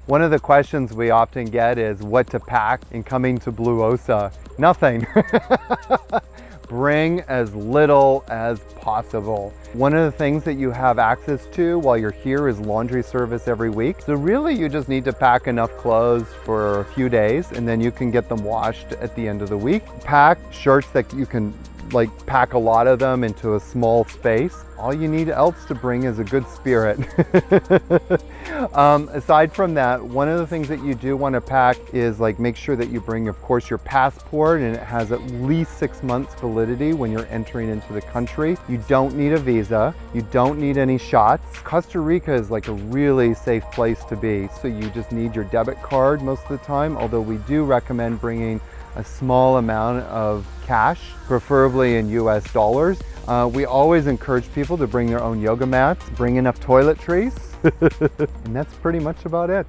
One of the questions we often get is what to pack in coming to Blue Osa. Nothing. Bring as little as possible. One of the things that you have access to while you're here is laundry service every week. So really you just need to pack enough clothes for a few days and then you can get them washed at the end of the week. Pack shirts that you can pack a lot of them into a small space. All you need else to bring is a good spirit. Aside from that, one of the things that you do want to pack is make sure that you bring, of course, your passport, and it has at least 6 months validity when you're entering into the country. You don't need a visa. You don't need any shots. Costa Rica is a really safe place to be. So you just need your debit card most of the time, although we do recommend bringing a small amount of cash, preferably in US dollars. We always encourage people to bring their own yoga mats, bring enough toiletries, and that's pretty much about it.